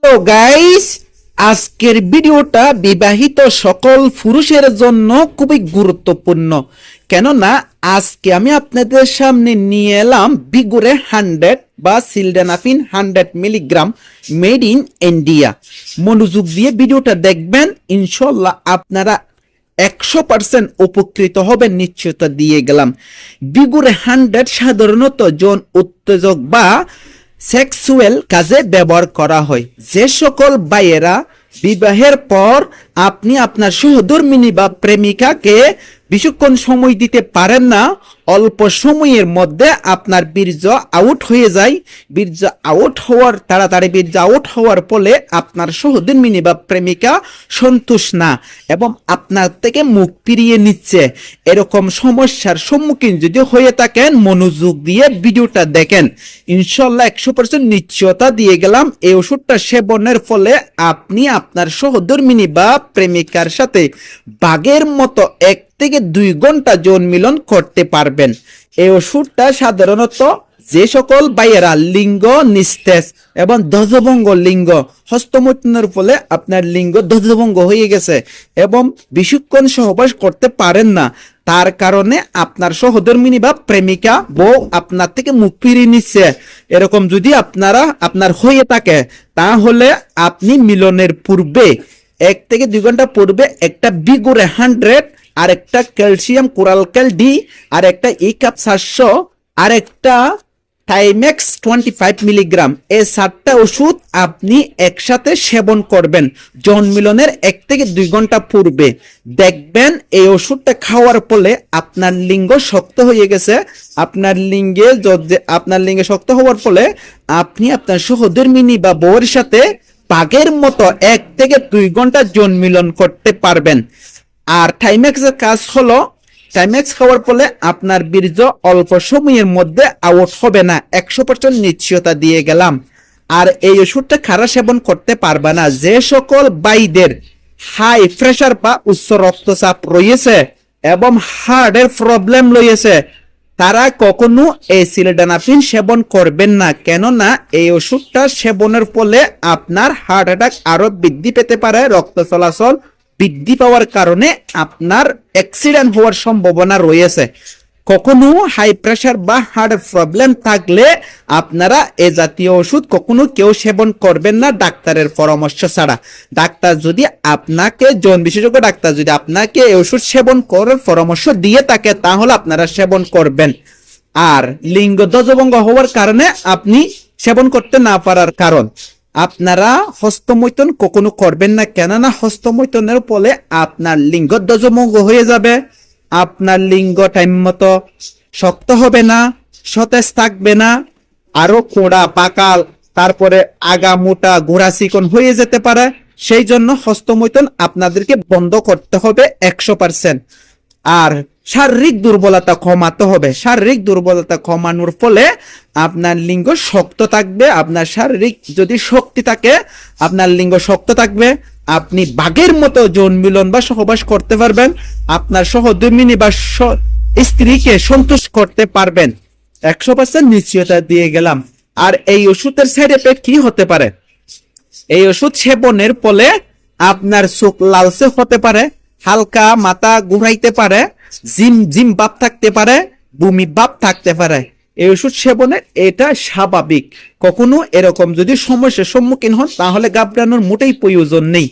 তো গাইস, আজকের ভিডিওটা বিবাহিত সকল পুরুষের জন্য খুবই গুরুত্বপূর্ণ। কেননা আজকে আমি আপনাদের সামনে নিয়ে এলাম বিগুরে 100 বা সিলডেনাফিন 100 মিলিগ্রাম মেড ইন ইন্ডিয়া। মনোযোগ দিয়ে ভিডিওটা দেখবেন, ইনশাল্লাহ আপনারা 100% উপকৃত হবেন, নিশ্চয়তা দিয়ে গেলাম। বিগুরে 100 সাধারণত যৌন উত্তেজক বা সেক্সুয়াল কাজে ব্যবহার করা হয়। যে সকল ভাইয়েরা বিবাহের পর আপনি আপনার সহধর্মিণী বা প্রেমিকাকে বেশিক্ষণ সময় দিতে পারেন না, অল্প সময়ের মধ্যে আপনার বীর্য আউট হয়ে যায়, তাড়াতাড়ি বীর্য আউট হওয়ার ফলে আপনার সহধর্মিণী বা প্রেমিকা সন্তুষ্ট না এবং আপনার থেকে মুখ ফিরিয়ে নিচ্ছে, এরকম সমস্যার সম্মুখীন যদি হয়ে থাকেন, মনোযোগ দিয়ে ভিডিওটা দেখেন, ইনশাল্লাহ 100% নিশ্চয়তা দিয়ে গেলাম, এই ওষুধটা সেবনের ফলে আপনি আপনার সহধর্মিণী বা প্রেমিকার সাথে বাঘের মতো 1 থেকে 2 ঘন্টা যৌন মিলন করতে পারবেন। এই ওষুধটা সাধারণত যে সকল ভাইয়েরা লিঙ্গ নিস্তেজ এবং ধ্বজভঙ্গ লিঙ্গ হস্তমৈথুনের ফলে আপনার লিঙ্গ ধ্বজভঙ্গ হয়ে গেছে এবং বেশিক্ষণ সহবাস করতে পারেন না, তার কারণে আপনার সহধর্মিণী বা প্রেমিকা বউ আপনার থেকে মুখ ফিরিয়ে নিচ্ছে, এরকম যদি আপনার হয়ে থাকে, তাহলে আপনি মিলনের পূর্বে 1 থেকে 2 ঘন্টা পূর্বে একটা বিগুরে 100 আর একটা ক্যালসিয়াম কোরালক্যাল ডি আর একটা ইকাপ 700 আর একটা থাইমেক্স 25 মিলিগ্রাম, এই 7টা ওষুধ আপনি একসাথে সেবন করবেন যৌন মিলনের 1 থেকে 2 ঘন্টা পূর্বে। দেখবেন এই ওষুধটা খাওয়ার ফলে আপনার লিঙ্গ শক্ত হয়ে গেছে। আপনার লিঙ্গে শক্ত হওয়ার ফলে আপনি আপনার সহধর্মিণী বা বউয়ের সাথে বাঘের মতো 1 থেকে 2 ঘন্টা যৌন মিলন করতে পারবেন। আর থাইমেক্সের কাজ হলো, থাইমেক্স খাওয়ার ফলে আপনার বীর্য অল্প সময়ের মধ্যে আউট হবে না, 100% নিশ্চয়তা দিয়ে গেলাম। আর এই ওষুধটা খারা সেবন করতে পারবে না যে সকল ভাইদের হাই প্রেসার বা উচ্চ রক্তচাপ রয়েছে এবং হার্টের প্রবলেম রয়েছে, তারা কখনো এই সিলডেনাফিন সেবন করবেন না। কেননা এই ওষুধটা সেবনের ফলে আপনার হার্ট অ্যাটাক আরো বৃদ্ধি পেতে পারে, রক্ত চলাচল বৃদ্ধি পাওয়ার কারণে আপনার অ্যাক্সিডেন্ট হওয়ার সম্ভাবনা রয়েছে। কখনো হাই প্রেসার বা হার্টের প্রবলেম থাকলে আপনারা এই জাতীয় ওষুধ কখনো কেউ সেবন করবেন না ডাক্তারের পরামর্শ ছাড়া। ডাক্তার যদি আপনাকে, যৌন বিশেষজ্ঞ ডাক্তার যদি আপনাকে এই ওষুধ সেবন করার পরামর্শ দিয়ে থাকে, তাহলে আপনারা সেবন করবেন। আর লিঙ্গ ধ্বজভঙ্গ হওয়ার কারণে আপনি সেবন করতে না পারার কারণ, আপনারা হস্তমৈথুন কখনো করবেন না, কেননা হস্তমৈথুনের ফলে আপনার লিঙ্গ ধ্বজভঙ্গ হয়ে যাবে, আপনার লিঙ্গ টাইম মতো শক্ত হবে না, সতেজ থাকবে না, আরো কোড়া পাকাল, তারপরে আগা মোটা গোড়া চিকন হয়ে যেতে পারে। সেই জন্য হস্তমৈথুন আপনাদেরকে বন্ধ করতে হবে 100%। আর শারীরিক দুর্বলতা কমাতে হবে। শারীরিক দুর্বলতা কমানোর ফলে আপনার লিঙ্গ শক্ত থাকবে। আপনার শারীরিক যদি শক্তি থাকে, আপনার লিঙ্গ শক্ত থাকবে, আপনি বাঘের মতো যৌন মিলন বা সহবাস করতে পারবেন, আপনার সহধর্মিণী বা স্ত্রীকে সন্তুষ্ট করতে পারবেন, 100% নিশ্চয়তা দিয়ে গেলাম। আর এই ওষুধের সাইড এফেক্ট কি হতে পারে? এই ওষুধ সেবনের ফলে আপনার চোখ লালচে হতে পারে, হালকা মাথা ঘুরাইতে পারে, জিম ভাব থাকতে পারে, বমি ভাব থাকতে পারে। এই ওষুধ সেবনে এটা স্বাভাবিক। কখনো এরকম যদি সমস্যার সম্মুখীন হন, তাহলে ঘাবড়ানোর মোটেই প্রয়োজন নেই।